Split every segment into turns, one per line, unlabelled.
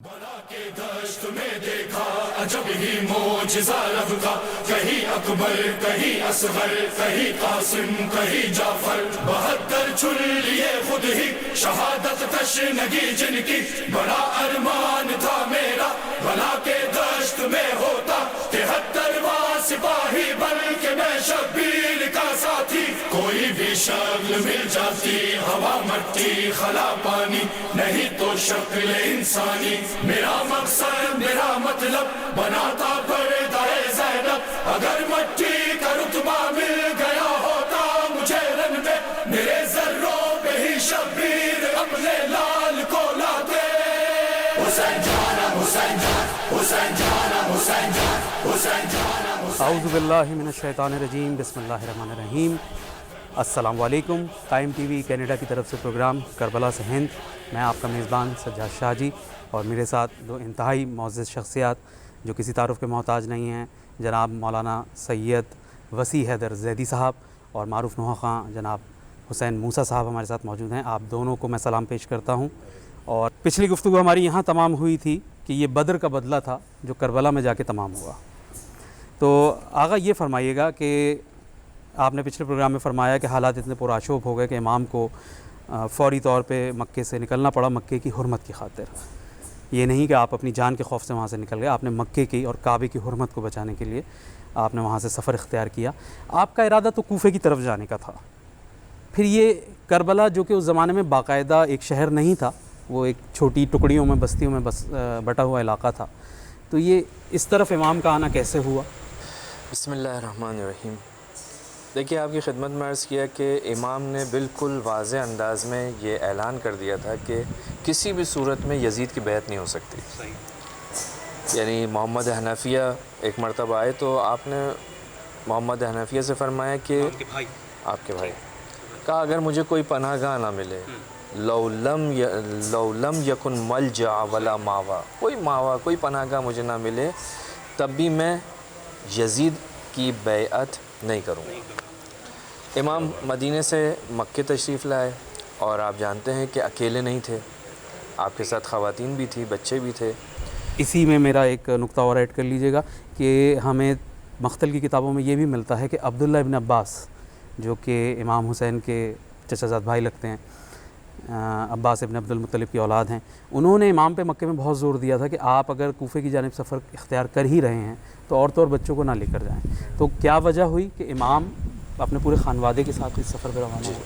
بلا کے دشت میں دیکھا عجب ہی معجزہ رب کا، کہیں اکبر کہیں اصغر کہیں قاسم کہیں جعفر، 72 چن لیے خود ہی شہادت تشنگی جن کی، بڑا ارمان تھا میرا بلا کے دشت میں ہوتا 73واں سپاہی بن کے میں شبیر کا ساتھی، کوئی بھی شکل مل جاتی ہوا مٹی خلا پانی، نہیں تو شکل انسانی، میرا مقصد میرا مطلب بناتا پردہ زینب، اگر مٹی کا رتبہ مل گیا ہوتا مجھے رن میں، میرے ذروں پہ ہی شبیر اپنے لال کو لاتے، حسین جانا حسین جان حسین جانا حسین جان حسین جانا حسین۔
اعوذ باللہ من الشیطان الرجیم، بسم اللہ الرحمن الرحیم۔ السلام علیکم۔ قائم ٹی وی کینیڈا کی طرف سے پروگرام کربلا سے ہند، میں آپ کا میزبان سجاد شاہ جی، اور میرے ساتھ دو انتہائی معزز شخصیات جو کسی تعارف کے محتاج نہیں ہیں، جناب مولانا سید وسیع حیدر زیدی صاحب اور معروف نوحہ خواں جناب حسین موسیٰ صاحب ہمارے ساتھ موجود ہیں۔ آپ دونوں کو میں سلام پیش کرتا ہوں۔ اور پچھلی گفتگو ہماری یہاں تمام ہوئی تھی کہ یہ بدر کا بدلہ تھا جو کربلا میں جا کے تمام ہوا۔ تو آغا یہ فرمائیے گا کہ آپ نے پچھلے پروگرام میں فرمایا کہ حالات اتنے پرآشوب ہو گئے کہ امام کو فوری طور پہ مکے سے نکلنا پڑا مکے کی حرمت کی خاطر۔ یہ نہیں کہ آپ اپنی جان کے خوف سے وہاں سے نکل گئے، آپ نے مکے کی اور کعبے کی حرمت کو بچانے کے لیے آپ نے وہاں سے سفر اختیار کیا۔ آپ کا ارادہ تو کوفے کی طرف جانے کا تھا، پھر یہ کربلا جو کہ اس زمانے میں باقاعدہ ایک شہر نہیں تھا، وہ ایک چھوٹی ٹکڑیوں میں بستیوں میں بٹا ہوا علاقہ تھا، تو یہ اس طرف امام کا آنا کیسے ہوا؟
بسم اللہ الرحمن الرحیم۔ دیکھیے، آپ کی خدمت میں عرض کیا کہ امام نے بالکل واضح انداز میں یہ اعلان کر دیا تھا کہ کسی بھی صورت میں یزید کی بیعت نہیں ہو سکتی۔ یعنی محمد حنفیہ ایک مرتبہ آئے تو آپ نے محمد حنفیہ سے فرمایا کہ آپ کے بھائی کہا اگر مجھے کوئی پناہ گاہ نہ ملے، لو لم یکن ملجا ولا ماوا، کوئی پناہ گاہ مجھے نہ ملے تب بھی میں یزید کی بیعت نہیں کروں گا۔ امام مدینے سے مکے تشریف لائے، اور آپ جانتے ہیں کہ اکیلے نہیں تھے، آپ کے ساتھ خواتین بھی تھی، بچے بھی تھے۔
اسی میں میرا ایک نقطہ اور ایڈ کر لیجئے گا کہ ہمیں مختل کی کتابوں میں یہ بھی ملتا ہے کہ عبداللہ ابن عباس جو کہ امام حسین کے چچا زاد بھائی لگتے ہیں، عباس ابن عبد المطلب کی اولاد ہیں، انہوں نے امام پہ مکے میں بہت زور دیا تھا کہ آپ اگر کوفے کی جانب سفر اختیار کر ہی رہے ہیں تو عورتوں اور بچوں کو نہ لے کر جائیں۔ تو کیا وجہ ہوئی کہ امام اپنے پورے خانوادے کے ساتھ اس سفر پہ روانہ ہوئے؟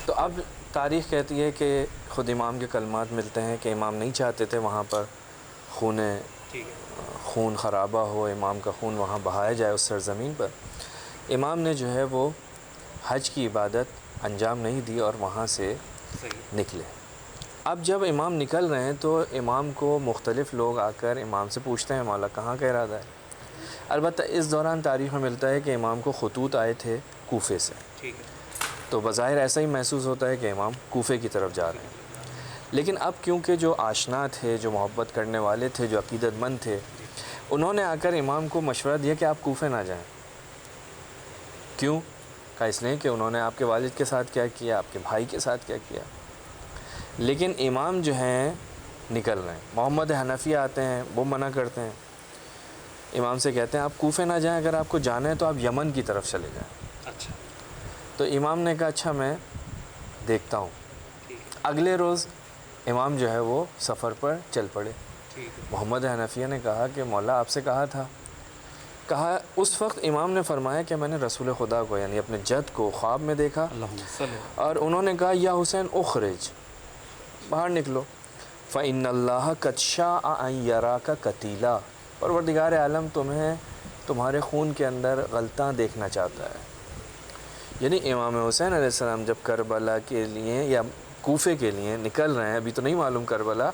تو اب تاریخ کہتی ہے کہ خود امام کے کلمات ملتے ہیں کہ امام نہیں چاہتے تھے وہاں پر خون خرابہ ہو، امام کا خون وہاں بہایا جائے اس سرزمین پر۔ امام نے جو ہے وہ حج کی عبادت انجام نہیں دی اور وہاں سے نکلے۔ اب جب امام نکل رہے ہیں تو امام کو مختلف لوگ آ کر امام سے پوچھتے ہیں مولا کہاں کا ارادہ ہے؟ البتہ اس دوران تاریخ میں ملتا ہے کہ امام کو خطوط آئے تھے کوفے سے، تو بظاہر ایسا ہی محسوس ہوتا ہے کہ امام کوفے کی طرف جا رہے ہیں۔ لیکن اب کیونکہ جو آشنا تھے، جو محبت کرنے والے تھے، جو عقیدت مند تھے، انہوں نے آ کر امام کو مشورہ دیا کہ آپ کوفے نہ جائیں۔ کیوں؟ کہا اس لیے کہ انہوں نے آپ کے والد کے ساتھ کیا کیا، آپ کے بھائی کے ساتھ کیا کیا۔ لیکن امام جو ہیں نکل رہے ہیں، محمد حنفیہ آتے ہیں، وہ منع کرتے ہیں، امام سے کہتے ہیں آپ کوفے نہ جائیں، اگر آپ کو جانا ہے تو آپ یمن کی طرف چلے جائیں۔
اچھا،
تو امام نے کہا اچھا میں دیکھتا ہوں۔ اگلے روز امام جو ہے وہ سفر پر چل پڑے۔ محمد حنفیہ نے کہا کہ مولا آپ سے کہا تھا، کہا اس وقت امام نے فرمایا کہ میں نے رسول خدا کو یعنی اپنے جد کو خواب میں دیکھا،
اللہم صلی۔
اور انہوں نے کہا یا حسین اخرج، باہر نکلو، فإن اللہ قد شاء ان یراک قتیلا، پروردگار عالم تمہیں تمہارے خون کے اندر غلطاں دیکھنا چاہتا ہے۔ یعنی امام حسین علیہ السلام جب کربلا کے لیے یا کوفے کے لیے نکل رہے ہیں، ابھی تو نہیں معلوم کربلا،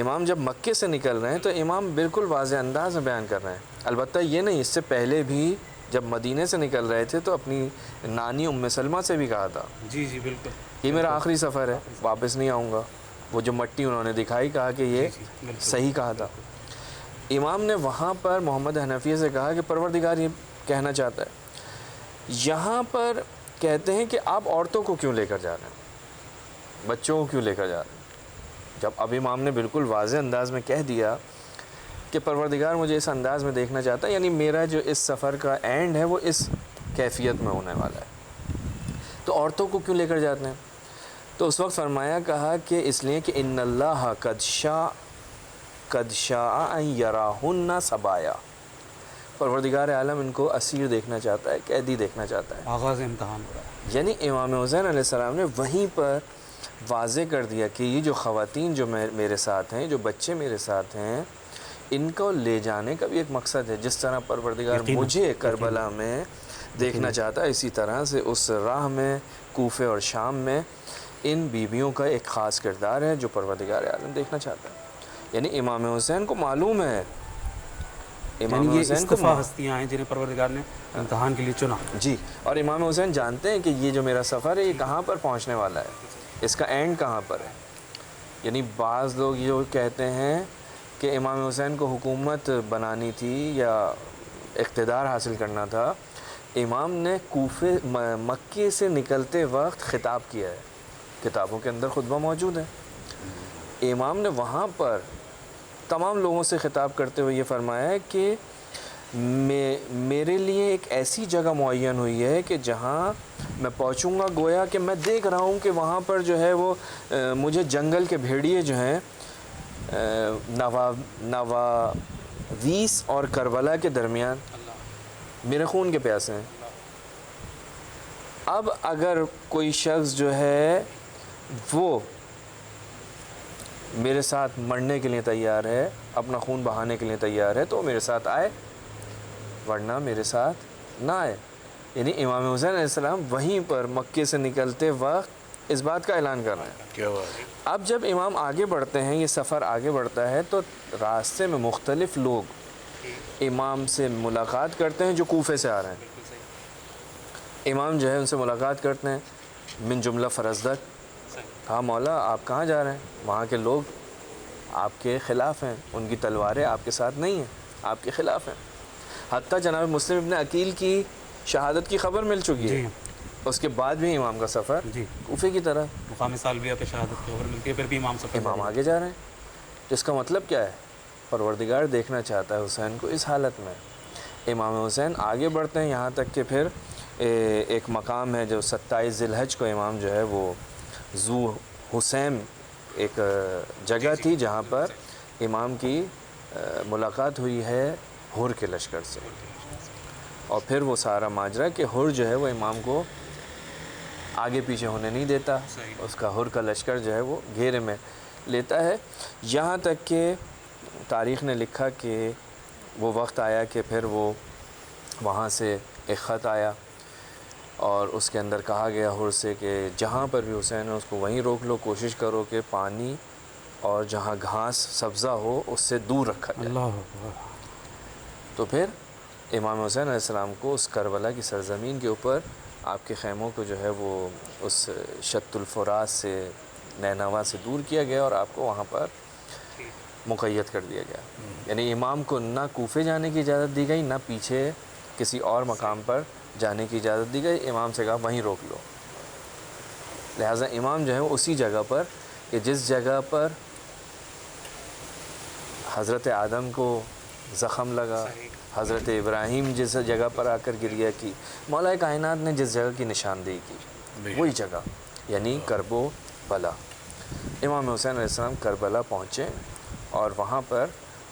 امام جب مکے سے نکل رہے ہیں تو امام بالکل واضح انداز میں بیان کر رہے ہیں۔ البتہ یہ نہیں، اس سے پہلے بھی جب مدینے سے نکل رہے تھے تو اپنی نانی ام سلمہ سے بھی کہا تھا
جی بالکل،
یہ میرا آخری سفر ہے، واپس نہیں آؤں گا۔ وہ جو مٹی انہوں نے دکھائی، کہا کہ یہ صحیح کہا تھا۔ امام نے وہاں پر محمد حنفیہ سے کہا کہ پروردگار یہ کہنا چاہتا ہے، یہاں پر کہتے ہیں کہ آپ عورتوں کو کیوں لے کر جا رہے ہیں، بچوں کو کیوں لے کر جا رہے ہیں؟ جب اب امام نے بالکل واضح انداز میں کہہ دیا کہ پروردگار مجھے اس انداز میں دیکھنا چاہتا ہے، یعنی میرا جو اس سفر کا اینڈ ہے وہ اس کیفیت میں ہونے والا ہے، تو عورتوں کو کیوں لے کر جاتے ہیں؟ تو اس وقت فرمایا کہا کہ اس لیے کہ ان اللہ قد شاء ان یراہن سبایا، پروردگار عالم ان کو اسیر دیکھنا چاہتا ہے، قیدی دیکھنا چاہتا ہے۔
آغاز امتحان ہو رہا ہے۔
یعنی امام حسین علیہ السلام نے وہیں پر واضح کر دیا کہ یہ جو خواتین جو میرے ساتھ ہیں، جو بچے میرے ساتھ ہیں، ان کو لے جانے کا بھی ایک مقصد ہے۔ جس طرح پروردگار مجھے کربلا میں دیکھنا چاہتا ہے، اسی طرح سے اس راہ میں کوفے اور شام میں ان بیویوں کا ایک خاص کردار ہے جو پروردگار عالم دیکھنا چاہتا ہے۔ یعنی امام حسین کو معلوم ہے، امام
یعنی یہ
حسین کو
استفا ہستیاں ہیں جنہیں پروردگار نے امتحان کے لیے چنا۔
جی، اور امام حسین جانتے ہیں کہ یہ جو میرا سفر ہے یہ کہاں پر پہنچنے والا ہے، اس کا اینڈ کہاں پر ہے۔ یعنی بعض لوگ یہ کہتے ہیں کہ امام حسین کو حکومت بنانی تھی یا اقتدار حاصل کرنا تھا، امام نے کوفے مکے سے نکلتے وقت خطاب کیا ہے، کتابوں کے اندر خطبہ موجود ہے۔ امام نے وہاں پر تمام لوگوں سے خطاب کرتے ہوئے یہ فرمایا ہے کہ میرے لیے ایک ایسی جگہ معین ہوئی ہے کہ جہاں میں پہنچوں گا، گویا کہ میں دیکھ رہا ہوں کہ وہاں پر جو ہے وہ مجھے جنگل کے بھیڑیے جو ہیں نواویس اور کربلا کے درمیان میرے خون کے پیاسے ہیں۔ اب اگر کوئی شخص جو ہے وہ میرے ساتھ مرنے کے لیے تیار ہے، اپنا خون بہانے کے لیے تیار ہے، تو وہ میرے ساتھ آئے، ورنہ میرے ساتھ نہ آئے۔ یعنی امام حسین علیہ السلام وہیں پر مکے سے نکلتے وقت اس بات کا اعلان کر رہے ہیں۔
کیا بات ہے۔
اب جب امام آگے بڑھتے ہیں، یہ سفر آگے بڑھتا ہے، تو راستے میں مختلف لوگ امام سے ملاقات کرتے ہیں جو کوفے سے آ رہے ہیں۔ امام جو ہے ان سے ملاقات کرتے ہیں، من جملہ فرزدق، کہا مولا آپ کہاں جا رہے ہیں؟ وہاں کے لوگ آپ کے خلاف ہیں، ان کی تلواریں آپ کے ساتھ نہیں ہیں، آپ کے خلاف ہیں۔ حتیٰ جناب مسلم ابن عقیل کی شہادت کی خبر مل چکی ہے، اس کے بعد بھی امام کا سفر کوفے کی طرح،
مقام سالبیہ پہ شہادت کی خبر ملتی ہے، پھر بھی امام سفر
امام آگے جا رہے ہیں۔ جس کا مطلب کیا ہے؟ پروردگار دیکھنا چاہتا ہے حسین کو اس حالت میں۔ امام حسین آگے بڑھتے ہیں یہاں تک کہ پھر ایک مقام ہے جو 27 ذی الحج کو امام جو ہے وہ ذو حسین ایک جگہ تھی جہاں پر امام کی ملاقات ہوئی ہے ہر کے لشکر سے، اور پھر وہ سارا ماجرا کہ ہر جو ہے وہ امام کو آگے پیچھے ہونے نہیں دیتا، اس کا ہر کا لشکر جو ہے وہ گھیرے میں لیتا ہے، یہاں تک کہ تاریخ نے لکھا کہ وہ وقت آیا کہ پھر وہ وہاں سے ایک خط آیا اور اس کے اندر کہا گیا ہر سے کہ جہاں پر بھی حسین ہے اس کو وہیں روک لو، کوشش کرو کہ پانی اور جہاں گھاس سبزہ ہو اس سے دور رکھا جائے۔
اللہ اکبر۔
تو پھر امام حسین علیہ السلام کو اس کربلا کی سرزمین کے اوپر آپ کے خیموں کو جو ہے وہ اس شط الفرات سے نینوا سے دور کیا گیا اور آپ کو وہاں پر مقید کر دیا گیا۔ یعنی امام کو نہ کوفے جانے کی اجازت دی گئی، نہ پیچھے کسی اور مقام پر جانے کی اجازت دی گئی، امام سے کہا وہیں روک لو۔ لہٰذا امام جو ہے وہ اسی جگہ پر کہ جس جگہ پر حضرت آدم کو زخم لگا، حضرت ابراہیم جس جگہ پر آ کر گریہ کی، مولا کائنات نے جس جگہ کی نشاندہی کی وہی جگہ، یعنی کرب و بلا۔ امام حسین علیہ السلام کربلا پہنچے اور وہاں پر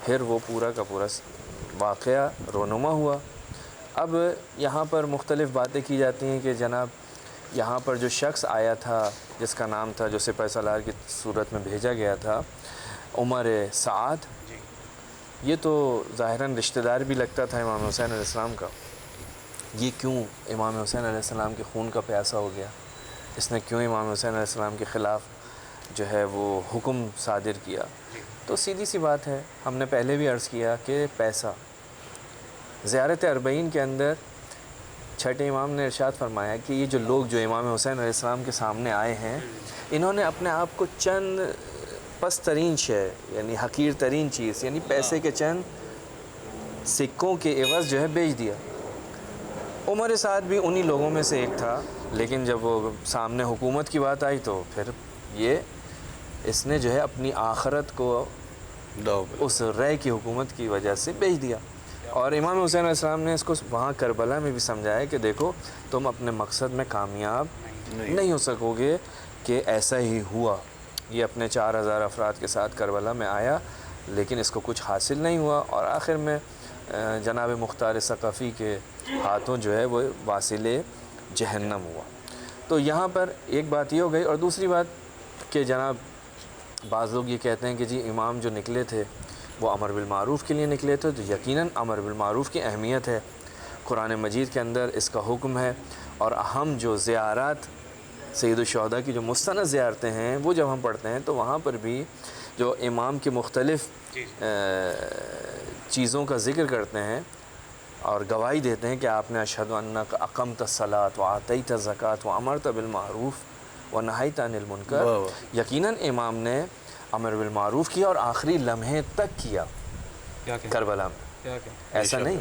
پھر وہ پورا کا پورا واقعہ رونما ہوا۔ اب یہاں پر مختلف باتیں کی جاتی ہیں کہ جناب یہاں پر جو شخص آیا تھا جس کا نام تھا، جو سپہ سالار کی صورت میں بھیجا گیا تھا، عمر سعد، یہ تو ظاہراً رشتہ دار بھی لگتا تھا امام حسین علیہ السلام کا۔ یہ کیوں امام حسین علیہ السلام کے خون کا پیاسا ہو گیا؟ اس نے کیوں امام حسین علیہ السلام کے خلاف جو ہے وہ حکم صادر کیا؟ تو سیدھی سی بات ہے، ہم نے پہلے بھی عرض کیا کہ پیسہ، زیارت اربعین کے اندر چھٹے امام نے ارشاد فرمایا کہ یہ جو لوگ جو امام حسین علیہ السلام کے سامنے آئے ہیں، انہوں نے اپنے آپ کو چند پست ترین شے، یعنی حقیر ترین چیز، یعنی پیسے کے چند سکوں کے عوض جو ہے بیچ دیا۔ عمر سعد بھی انہی لوگوں میں سے ایک تھا، لیکن جب وہ سامنے حکومت کی بات آئی تو پھر یہ اس نے جو ہے اپنی آخرت کو اس رے کی حکومت کی وجہ سے بیچ دیا. اور امام حسین علیہ السلام نے اس کو وہاں کربلا میں بھی سمجھایا کہ دیکھو تم اپنے مقصد میں کامیاب نہیں ہو سکو گے کہ ایسا ہی ہوا. یہ اپنے 4000 افراد کے ساتھ کربلا میں آیا لیکن اس کو کچھ حاصل نہیں ہوا اور آخر میں جناب مختار ثقفی کے ہاتھوں جو ہے وہ واصل جہنم ہوا. تو یہاں پر ایک بات یہ ہو گئی. اور دوسری بات کہ جناب بعض لوگ یہ کہتے ہیں کہ جی امام جو نکلے تھے وہ امر بالمعروف کے لیے نکلے تھے، تو یقیناً امر بالمعروف کی اہمیت ہے، قرآن مجید کے اندر اس کا حکم ہے. اور ہم جو زیارات سید الشہداء کی جو مستند زیارتیں ہیں وہ جب ہم پڑھتے ہیں تو وہاں پر بھی جو امام کے مختلف چیزوں کا ذکر کرتے ہیں اور گواہی دیتے ہیں کہ آپ نے اشہد انک اقمت الصلاۃ وآتیت الزکاۃ وامرت بالمعروف ونہیت عن المنکر، یقیناً امام نے امر بالمعروف کیا اور آخری لمحے تک کیا کربلا میں. ایسا نہیں،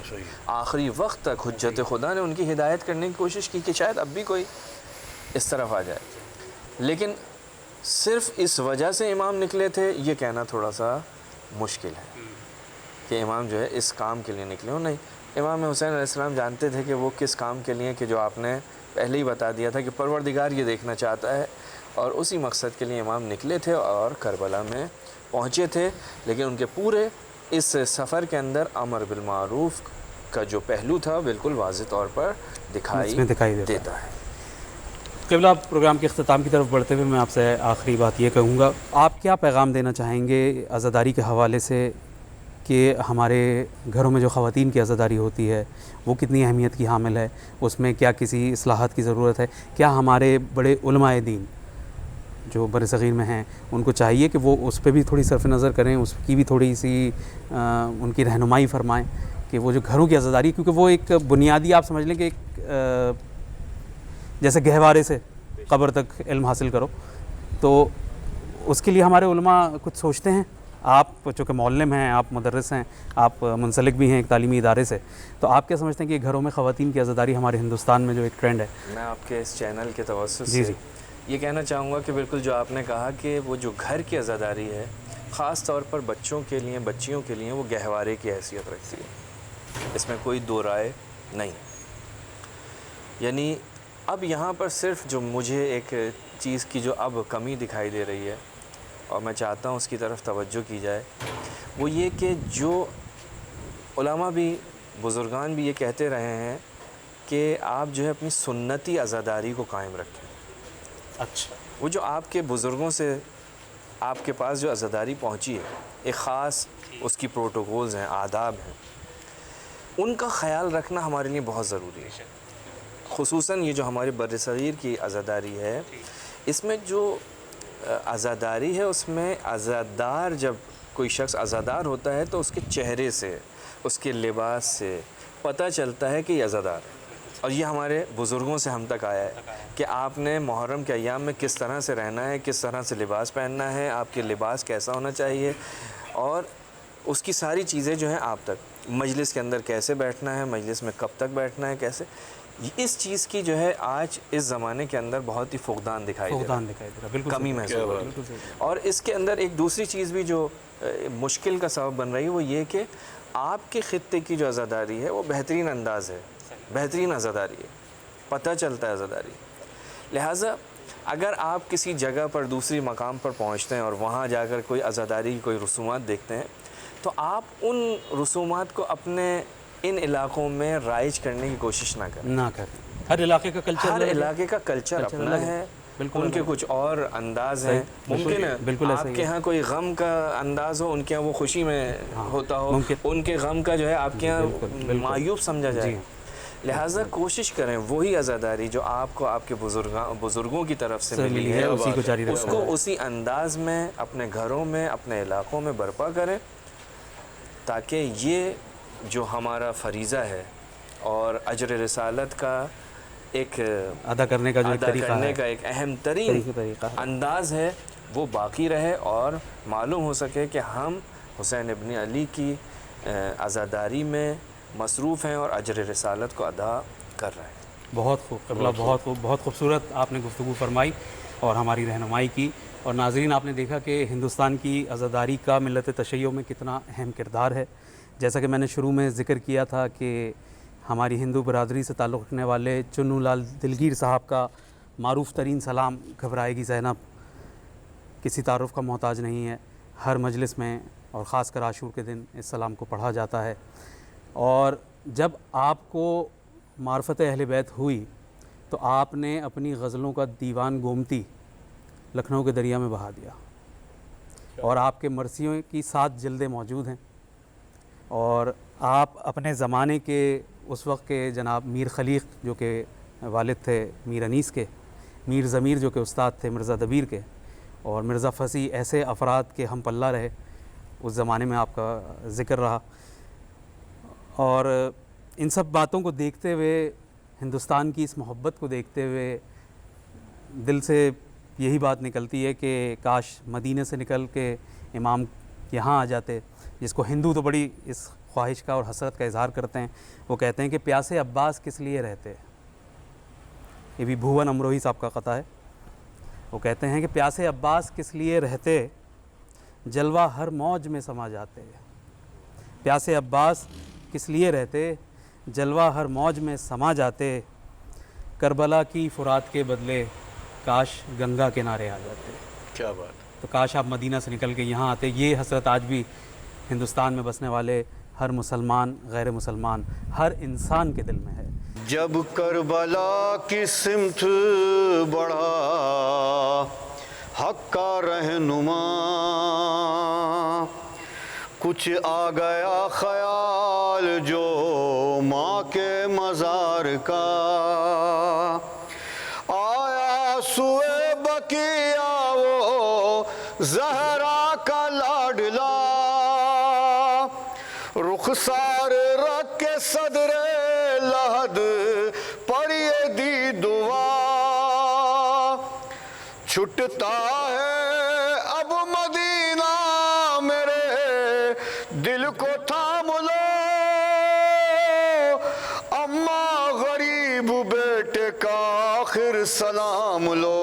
آخری وقت تک حجت خدا نے ان کی ہدایت کرنے کی کوشش کی کہ شاید اب بھی کوئی اس طرف آ جائے. لیکن صرف اس وجہ سے امام نکلے تھے یہ کہنا تھوڑا سا مشکل ہے کہ امام جو ہے اس کام کے لیے نکلے ہو. نہیں، امام حسین علیہ السلام جانتے تھے کہ وہ کس کام کے لیے، کہ جو آپ نے پہلے ہی بتا دیا تھا کہ پروردگار یہ دیکھنا چاہتا ہے، اور اسی مقصد کے لیے امام نکلے تھے اور کربلا میں پہنچے تھے. لیکن ان کے پورے اس سفر کے اندر امر بالمعروف کا جو پہلو تھا بالکل واضح طور پر دکھائی دیتا ہے.
قبلہ پروگرام کے اختتام کی طرف بڑھتے ہوئے میں آپ سے آخری بات یہ کہوں گا، آپ کیا پیغام دینا چاہیں گے عزاداری کے حوالے سے کہ ہمارے گھروں میں جو خواتین کی عزاداری ہوتی ہے وہ کتنی اہمیت کی حامل ہے، اس میں کیا کسی اصلاحات کی ضرورت ہے؟ کیا ہمارے بڑے علماء دین جو بر صغیر میں ہیں ان کو چاہیے کہ وہ اس پہ بھی تھوڑی صرف نظر کریں، اس کی بھی تھوڑی سی ان کی رہنمائی فرمائیں کہ وہ جو گھروں کی عزاداری، کیونکہ وہ ایک بنیادی آپ سمجھ لیں کہ ایک جیسے گہوارے سے قبر تک علم حاصل کرو، تو اس کے لیے ہمارے علماء کچھ سوچتے ہیں؟ آپ چونکہ معلم ہیں، آپ مدرس ہیں، آپ منسلک بھی ہیں ایک تعلیمی ادارے سے، تو آپ کیا سمجھتے ہیں کہ گھروں میں خواتین کی عزاداری ہمارے ہندوستان میں جو ایک ٹرینڈ ہے؟
میں آپ کے اس چینل کے توسط سے یہ کہنا چاہوں گا کہ بالکل جو آپ نے کہا کہ وہ جو گھر کی عزاداری ہے خاص طور پر بچوں کے لیے، بچیوں کے لیے وہ گہوارے کی حیثیت رکھتی ہے، اس میں کوئی دو رائے نہیں. یعنی اب یہاں پر صرف جو مجھے ایک چیز کی جو اب کمی دکھائی دے رہی ہے اور میں چاہتا ہوں اس کی طرف توجہ کی جائے، وہ یہ کہ جو علماء بھی، بزرگان بھی یہ کہتے رہے ہیں کہ آپ جو ہے اپنی سنتی عزاداری کو قائم رکھیں.
اچھا،
وہ جو آپ کے بزرگوں سے آپ کے پاس جو عزاداری پہنچی ہے، ایک خاص اس کی پروٹوکولز ہیں، آداب ہیں، ان کا خیال رکھنا ہمارے لیے بہت ضروری ہے. خصوصاً یہ جو ہمارے بر صغیر کی عزاداری ہے، اس میں جو عزاداری ہے اس میں عزادار، جب کوئی شخص عزادار ہوتا ہے تو اس کے چہرے سے، اس کے لباس سے پتہ چلتا ہے کہ یہ عزادار ہے. اور یہ ہمارے بزرگوں سے ہم تک آیا ہے کہ آپ نے محرم کے ایام میں کس طرح سے رہنا ہے، کس طرح سے لباس پہننا ہے، آپ کے لباس کیسا ہونا چاہیے، اور اس کی ساری چیزیں جو ہیں آپ تک، مجلس کے اندر کیسے بیٹھنا ہے، مجلس میں کب تک بیٹھنا ہے، کیسے، اس چیز کی جو ہے آج اس زمانے کے اندر بہت ہی فقدان دکھائی دے رہا ہے،
بالکل
کمی محسوس ہو رہی ہے. اور اس کے اندر ایک دوسری چیز بھی جو مشکل کا سبب بن رہی ہے وہ یہ کہ آپ کے خطے کی جو عزاداری ہے وہ بہترین انداز ہے، بہترین عزاداری ہے، پتہ چلتا ہے عزاداری. لہٰذا اگر آپ کسی جگہ پر، دوسری مقام پر پہنچتے ہیں اور وہاں جا کر کوئی عزاداری کی کوئی رسومات دیکھتے ہیں تو آپ ان رسومات کو اپنے ان علاقوں میں رائج کرنے کی کوشش نہ کریں.
ہر علاقے کا کلچر،
ہر علاقے کا کلچر اپنا ہے، ان کے کچھ اور انداز ہیں. ممکن ہے آپ کے ہاں کوئی غم کا انداز ہو، ان کے ہاں وہ خوشی میں ہوتا ہو، ان کے غم کا جو ہے آپ کے ہاں معیوب سمجھا جائے. لہٰذا کوشش کریں وہی عزاداری جو آپ کو آپ کے بزرگوں کی طرف سے ملی ہے اس کو اسی انداز میں اپنے گھروں میں، اپنے علاقوں میں برپا کریں، تاکہ یہ جو ہمارا فریضہ ہے اور اجر رسالت کا ایک
ادا کرنے کا
ایک اہم ترین انداز ہے وہ باقی رہے اور معلوم ہو سکے کہ ہم حسین ابن علی کی عزاداری میں مصروف ہیں اور اجر رسالت کو ادا کر رہے ہیں.
بہت خوب قبلہ، بہت خوبصورت آپ نے گفتگو فرمائی اور ہماری رہنمائی کی. اور ناظرین، آپ نے دیکھا کہ ہندوستان کی عزاداری کا ملت تشیع میں کتنا اہم کردار ہے. جیسا کہ میں نے شروع میں ذکر کیا تھا کہ ہماری ہندو برادری سے تعلق رکھنے والے چنو لال دلگیر صاحب کا معروف ترین سلام گھبرائے گی زینب کسی تعارف کا محتاج نہیں ہے. ہر مجلس میں اور خاص کر عاشور کے دن اس سلام کو پڑھا جاتا ہے. اور جب آپ کو معرفت اہل بیت ہوئی تو آپ نے اپنی غزلوں کا دیوان گومتی لکھنؤ کے دریا میں بہا دیا، اور آپ کے مرثیوں کی 7 جلدیں موجود ہیں. اور آپ اپنے زمانے کے اس وقت کے جناب میر خلیق جو کہ والد تھے میر انیس کے، میر ضمیر جو کہ استاد تھے مرزا دبیر کے، اور مرزا فصیح، ایسے افراد کے ہم پلہ رہے. اس زمانے میں آپ کا ذکر رہا. اور ان سب باتوں کو دیکھتے ہوئے، ہندوستان کی اس محبت کو دیکھتے ہوئے، دل سے یہی بات نکلتی ہے کہ کاش مدینہ سے نکل کے امام یہاں آ جاتے. جس کو ہندو تو بڑی اس خواہش کا اور حسرت کا اظہار کرتے ہیں. وہ کہتے ہیں کہ پیاسے عباس کس لیے رہتے. یہ بھی بھون امروہی صاحب کا قطعہ ہے. وہ کہتے ہیں کہ پیاسے عباس کس لیے رہتے، جلوہ ہر موج میں سما جاتے. پیاسے عباس کس لیے رہتے، جلوہ ہر موج میں سما جاتے. کربلا کی فرات کے بدلے کاش گنگا کنارے آ جاتے.
کیا بات.
تو کاش آپ مدینہ سے نکل کے یہاں آتے. یہ حسرت آج بھی ہندوستان میں بسنے والے ہر مسلمان، غیر مسلمان، ہر انسان کے دل میں ہے.
جب کربلا کی سمت بڑھا حق کا رہنما، کچھ آ گیا خیال جو ماں کے مزار کا. آیا سوئے بقیہ وہ زہرا کا لاڈلا، رخسار رکھ کے صدر لحد پر یہ دی دعا. چھٹتا ہے اب مدینہ میرے دل کو تھام لو، اماں غریب بیٹے کا آخر سلام لو.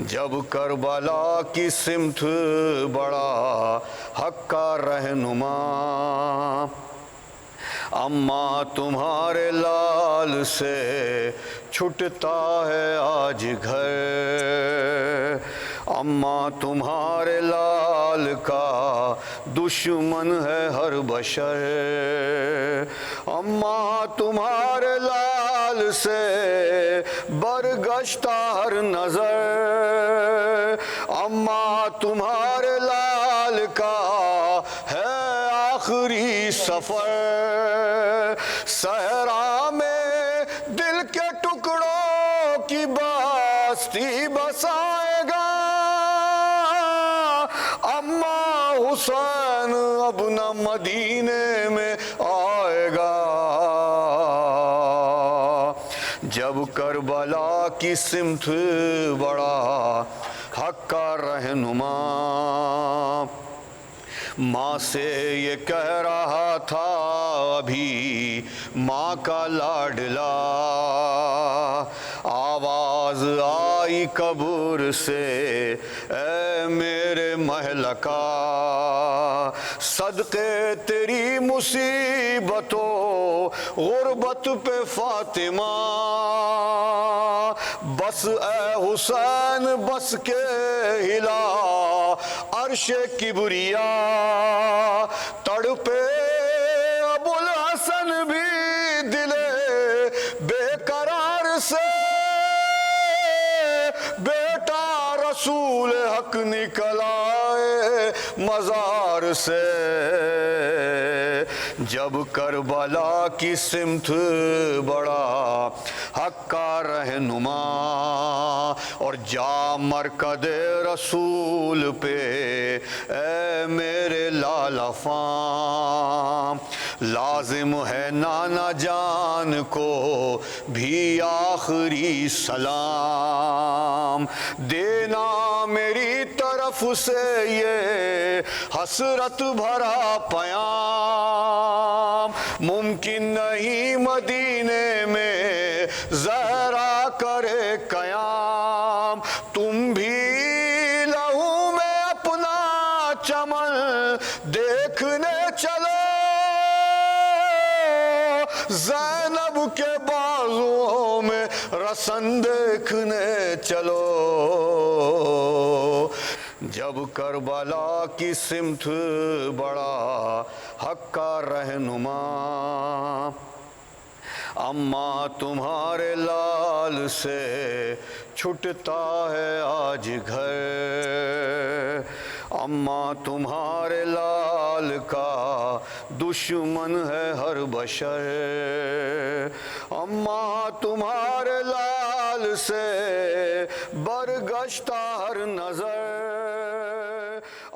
جب کربلا کی سمت بڑھا حق کا رہنما، اماں تمہارے لال سے چھٹتا ہے آج گھر. اماں تمہارے لال کا دشمن ہے ہر بشر. اماں تمہارے لال سے برگشتہ ہر نظر. اماں تمہارے لال کا ہے آخری سفر. صحرا میں دل کے ٹکڑوں کی بستی بسائے گا. اماں حسین اب نہ مدینے میں آئے گا. جب کربلا کی سمت بڑھا حق کا رہنما، ماں سے یہ کہہ رہا تھا ابھی ماں کا لاڈلا. آواز آئی قبر سے اے میرے مہلکا، صدقے تیری مصیبتوں غربت پہ فاطمہ. بس اے حسین بس کے ہلا عرش کبریا. تڑپے ابو الحسن بھی دلے بے قرار سے، بیٹا رسول حق نکل آئے مزار سے. جب کربلا کی سمت بڑھا حق کا رہنما، اور جا مرکد رسول پہ اے میرے لالا فام. لازم ہے نانا جان کو بھی آخری سلام دینا میری طرف سے یہ حسرت بھرا پیام. ممکن نہیں مدینے میں زہرا کرے قیام. چمن دیکھنے چلو، زینب کے بازوؤں میں رسن دیکھنے چلو، جب کربلا کی سمت بڑا حق کا رہنما، اماں تمہارے لال سے چھٹتا ہے آج گھر، اماں تمہارے لال کا دشمن ہے ہر بشر، اماں تمہارے لال سے برگشتہ ہر نظر،